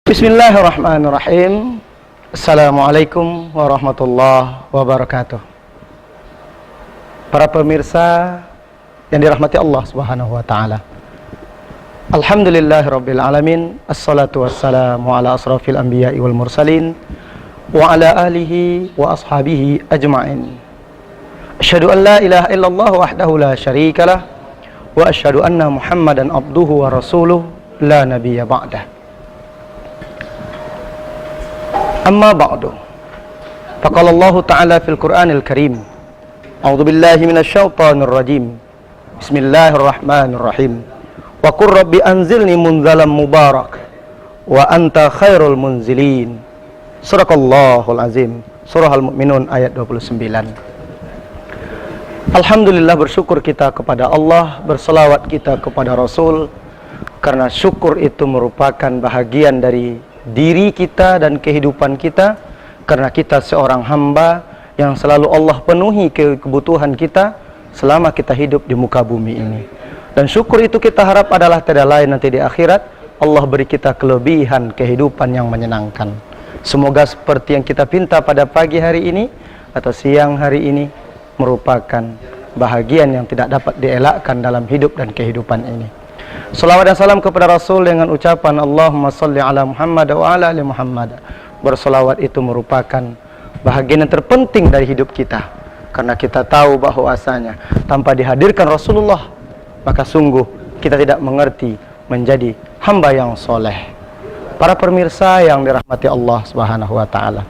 Bismillahirrahmanirrahim. Assalamualaikum warahmatullahi wabarakatuh. Para pemirsa yang dirahmati Allah Subhanahu wa taala. Alhamdulillahirabbil alamin. Assalatu wassalamu ala asrafil anbiya'i wal mursalin wa ala alihi wa ashabihi ajma'in. Asyhadu an la ilaha illallah wahdahu la syarikalah wa asyhadu anna Muhammadan abduhu wa rasuluh la nabiyya ba'dah. Amma ba'du. Faqala Allah Ta'ala fil Qur'anil Karim. A'udzu billahi minasyaitonir rajim. Bismillahirrahmanirrahim. Wa qur rabbi anzilni munzalan mubarak wa anta khairul munzilin. Shadaqallahul azim. Surah Al-Mu'minun ayat 29. Alhamdulillah, bersyukur kita kepada Allah, berselawat kita kepada Rasul, karena syukur itu merupakan bahagian dari diri kita dan kehidupan kita, karena kita seorang hamba yang selalu Allah penuhi kebutuhan kita selama kita hidup di muka bumi ini. Dan syukur itu kita harap adalah tiada lain nanti di akhirat Allah beri kita kelebihan kehidupan yang menyenangkan. Semoga seperti yang kita pinta pada pagi hari ini atau siang hari ini merupakan bahagian yang tidak dapat dielakkan dalam hidup dan kehidupan ini. Salawat dan salam kepada Rasul dengan ucapan Allahumma salli ala Muhammad wa ala ali Muhammad. Bersalawat itu merupakan bahagian yang terpenting dari hidup kita, karena kita tahu bahwasanya tanpa dihadirkan Rasulullah maka sungguh kita tidak mengerti menjadi hamba yang soleh. Para pemirsa yang dirahmati Allah Subhanahu wa taala,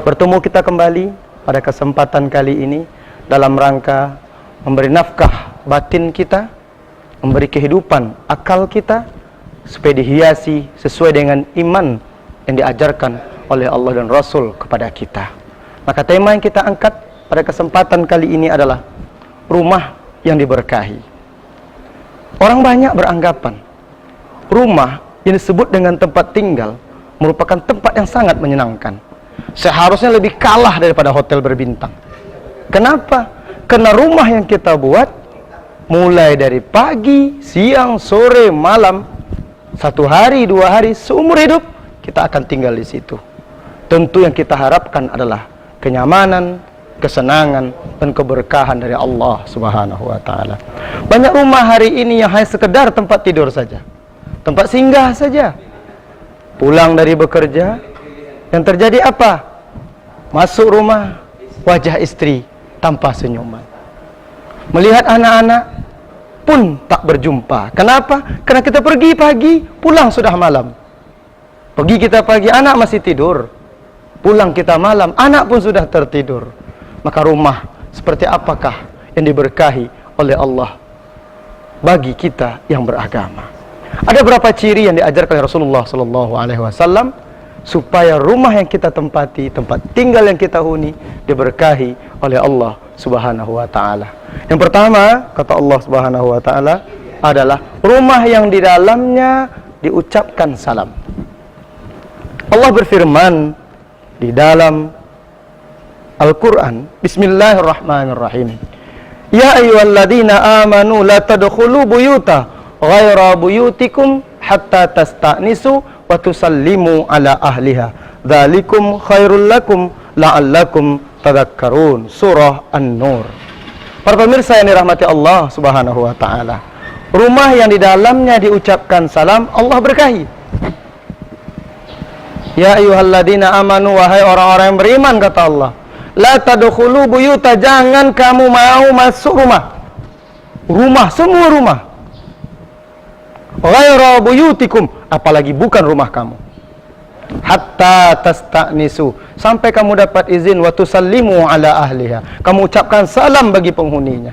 bertemu kita kembali pada kesempatan kali ini dalam rangka memberi nafkah batin kita, memberi kehidupan akal kita supaya dihiasi sesuai dengan iman yang diajarkan oleh Allah dan Rasul kepada kita. Maka tema yang kita angkat pada kesempatan kali ini adalah rumah yang diberkahi. Orang banyak beranggapan rumah yang disebut dengan tempat tinggal merupakan tempat yang sangat menyenangkan, seharusnya lebih kalah daripada hotel berbintang. Kenapa? Karena rumah yang kita buat mulai dari pagi, siang, sore, malam, 1 hari, 2 hari, seumur hidup kita akan tinggal di situ. Tentu yang kita harapkan adalah kenyamanan, kesenangan, dan keberkahan dari Allah Subhanahu wa taala. Banyak rumah hari ini yang hanya sekedar tempat tidur saja, tempat singgah saja. Pulang dari bekerja, yang terjadi apa? Masuk rumah, wajah istri tanpa senyuman. Melihat anak-anak pun tak berjumpa. Kenapa? Karena kita pergi pagi, pulang sudah malam. Pergi kita pagi, anak masih tidur. Pulang kita malam, anak pun sudah tertidur. Maka rumah seperti apakah yang diberkahi oleh Allah bagi kita yang beragama? Ada berapa ciri yang diajarkan oleh Rasulullah SAW supaya rumah yang kita tempati, tempat tinggal yang kita huni diberkahi oleh Allah Subhanahu wa taala. Yang pertama, kata Allah Subhanahu wa taala, adalah rumah yang di dalamnya diucapkan salam. Allah berfirman di dalam Al-Qur'an, Bismillahirrahmanirrahim. Ya ayyuhalladzina amanu la tadkhulu buyuta ghaira buyutikum hatta tasta'nisu wa tusallimu ala ahliha. Dzalikum khairul lakum la'allakum tadhakkarun. Surah An-Nur. Para pemirsa yang dirahmati Allah Subhanahu wa taala, rumah yang di dalamnya diucapkan salam Allah berkahi. Ya ayyuhalladzina amanu, wahai orang-orang yang beriman, kata Allah, la tadkhulu buyuta, jangan kamu mau masuk rumah. Rumah, semua rumah. Ghaira buyutikum, apalagi bukan rumah kamu. Hatta tasta'nisu, sampai kamu dapat izin, wa tusallimu ala ahliha, kamu ucapkan salam bagi penghuninya.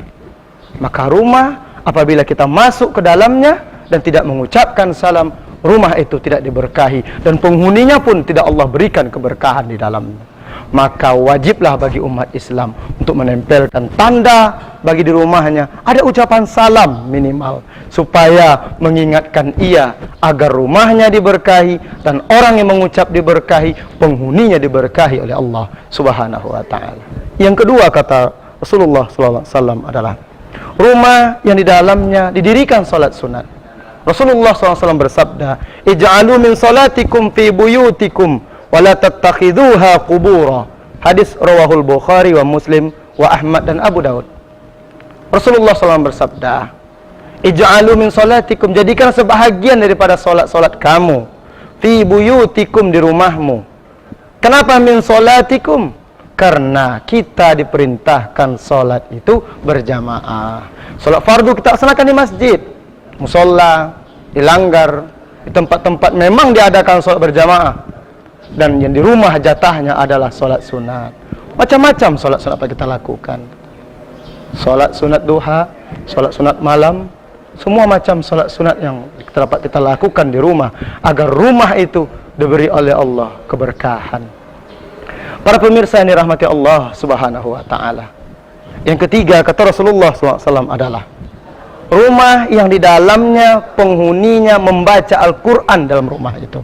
Maka rumah apabila kita masuk ke dalamnya dan tidak mengucapkan salam, rumah itu tidak diberkahi dan penghuninya pun tidak Allah berikan keberkahan di dalamnya. Maka wajiblah bagi umat Islam untuk menempelkan tanda bagi di rumahnya ada ucapan salam minimal, supaya mengingatkan ia agar rumahnya diberkahi dan orang yang mengucap diberkahi, penghuninya diberkahi oleh Allah Subhanahu wa taala. Yang kedua, kata Rasulullah SAW, adalah rumah yang di dalamnya didirikan salat sunat. Rasulullah SAW bersabda, "Ij'alu min salatikum fi buyutikum wa la tattakhidhuha qubura." Hadis rawahul Bukhari wa Muslim wa Ahmad dan Abu Daud. Rasulullah SAW bersabda, "Ij'alu min salatikum," jadikan sebahagian daripada salat kamu, fi buyutikum, di rumahmu. Kenapa min salatikum? Karena kita diperintahkan salat itu berjamaah. Salat fardu kita laksanakan di masjid, musola, di langgar, di tempat-tempat memang diadakan salat berjamaah. Dan yang di rumah jatahnya adalah salat sunat. Macam-macam salat sunat kita lakukan. Salat sunat duha, salat sunat malam, semua macam salat sunat yang dapat kita lakukan di rumah, agar rumah itu diberi oleh Allah keberkahan. Para pemirsa yang dirahmati Allah Subhanahu wa taala. Yang ketiga, kata Rasulullah SAW adalah rumah yang di dalamnya penghuninya membaca Al-Quran dalam rumah itu.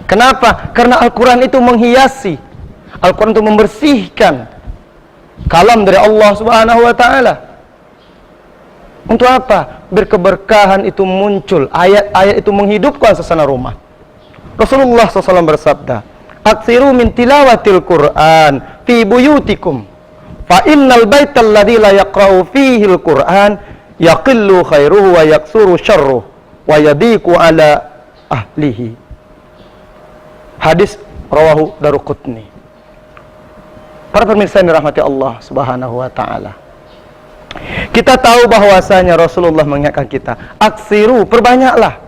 Kenapa? Karena Al-Quran itu menghiasi, Al-Quran itu membersihkan kalam dari Allah Subhanahu wa taala. Untuk apa? Berkeberkahan itu muncul, ayat-ayat itu menghidupkan suasana rumah. Rasulullah SAW bersabda, "Aksiru min tilawatil Qur'an fi buyutikum, fa innal baital ladzi la yaqra'u fihi al-Qur'an yaqillu khairuhu wa yaksuru syarruhu wa yadiqu ala ahlihi." Hadis rawahu Daruqutni. Para pemirsa yang dirahmati Allah Subhanahu wa taala. Kita tahu bahwasanya Rasulullah mengingatkan kita, aksiru, perbanyaklah,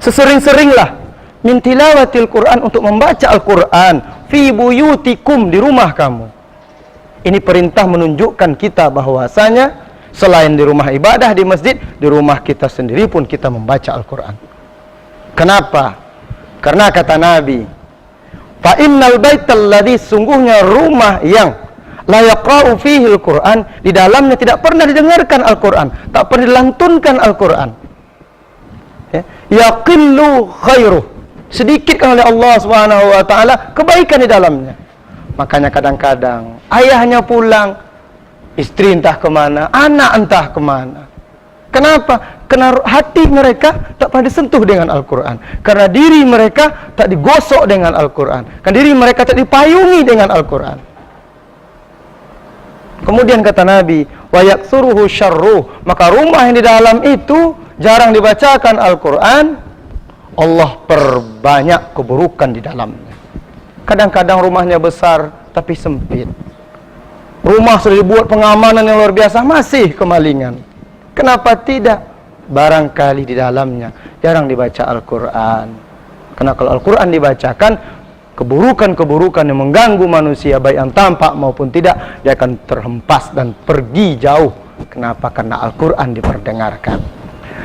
sesering-seringlah min tilawatil Quran, untuk membaca Al-Quran, fi buyutikum, di rumah kamu. Ini perintah menunjukkan kita bahwasanya selain di rumah ibadah, di masjid, di rumah kita sendiri pun kita membaca Al-Quran. Kenapa? Karena kata Nabi, fa innal baital ladzi, sungguhnya rumah yang la yaqra'u fihi al-Quran, di dalamnya tidak pernah didengarkan Al-Quran, tak pernah dilantunkan Al-Quran, yaqillu khairuh, sedikitkan oleh Allah Subhanahu wa taala kebaikan di dalamnya. Makanya kadang-kadang ayahnya pulang, istri entah kemana, anak entah kemana. Kenapa? Karena hati mereka tak pernah disentuh dengan Al-Quran, karena diri mereka tak digosok dengan Al-Quran, karena diri mereka tak dipayungi dengan Al-Quran. Kemudian kata Nabi, wa yaksuruhu syarruh, maka rumah yang di dalam itu jarang dibacakan Al-Quran, Allah perbanyak keburukan di dalamnya. Kadang-kadang rumahnya besar tapi sempit. Rumah sudah dibuat pengamanan yang luar biasa, masih kemalingan. Kenapa tidak? Barangkali di dalamnya jarang dibaca Al-Quran. Karena kalau Al-Quran dibacakan, keburukan-keburukan yang mengganggu manusia, baik yang tampak maupun tidak, dia akan terhempas dan pergi jauh. Kenapa? Karena Al-Quran diperdengarkan.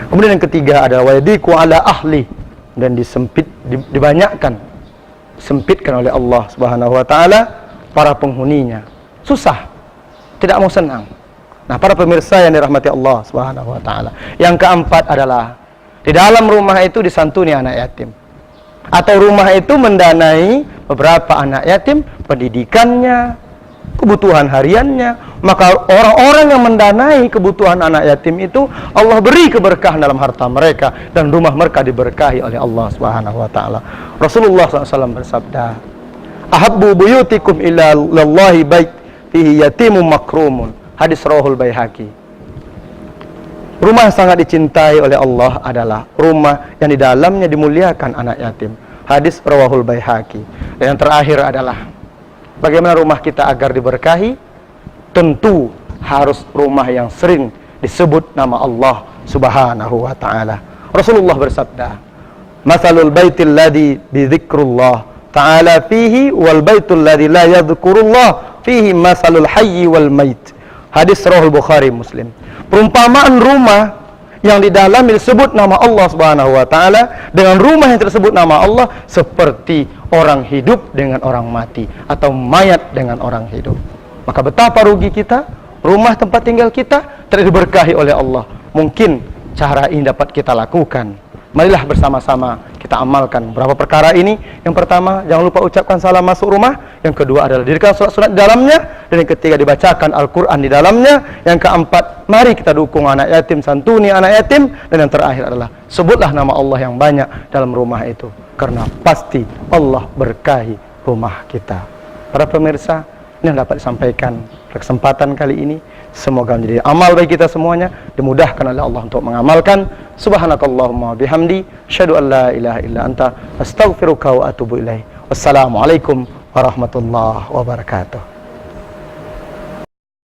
Kemudian yang ketiga adalah wayadiku ala ahli, dan dibanyakkan, sempitkan oleh Allah Subhanahu wa taala para penghuninya. Susah, tidak mau senang. Nah, para pemirsa yang dirahmati Allah Subhanahu wa taala. Yang keempat adalah di dalam rumah itu disantuni anak yatim, atau rumah itu mendanai beberapa anak yatim, pendidikannya, kebutuhan hariannya. Maka orang-orang yang mendanai kebutuhan anak yatim itu, Allah beri keberkahan dalam harta mereka, dan rumah mereka diberkahi oleh Allah Subhanahu wa taala. Rasulullah SAW bersabda, "Ahabbu buyutikum ila Allahi bait fihi yatimun makrumun." Hadis rawahul Baihaqi. Rumah yang sangat dicintai oleh Allah adalah rumah yang di dalamnya dimuliakan anak yatim. Hadis rawahul Baihaqi. Dan yang terakhir adalah bagaimana rumah kita agar diberkahi? Tentu harus rumah yang sering disebut nama Allah Subhanahu wa taala. Rasulullah bersabda, "Matsalul baitil ladzi bi dzikrullah ta'ala fihi wal baitul ladzi la yadhkurullah fihi matsalul hayyi wal mait." Hadis rawahul Bukhari Muslim. Perumpamaan rumah yang di dalam disebut nama Allah Subhanahu wa taala dengan rumah yang tersebut nama Allah seperti orang hidup dengan orang mati, atau mayat dengan orang hidup. Maka betapa rugi kita, rumah tempat tinggal kita tidak diberkahi oleh Allah. Mungkin cara ini dapat kita lakukan. Marilah bersama-sama kita amalkan berapa perkara ini. Yang pertama, jangan lupa ucapkan salam masuk rumah. Yang kedua adalah dirikan sholat sunat di dalamnya. Dan yang ketiga, dibacakan Al-Quran di dalamnya. Yang keempat, mari kita dukung anak yatim, santuni anak yatim. Dan yang terakhir adalah sebutlah nama Allah yang banyak dalam rumah itu, karena pasti Allah berkahi rumah kita. Para pemirsa, ini yang dapat disampaikan pada kesempatan kali ini. Semoga menjadi amal bagi kita semuanya, dimudahkan oleh Allah untuk mengamalkan. Subhanakallahumma bihamdi, asyhadu an la ilaha illa anta, astaghfiruka wa atubu ilaih. Wassalamualaikum warahmatullahi wabarakatuh.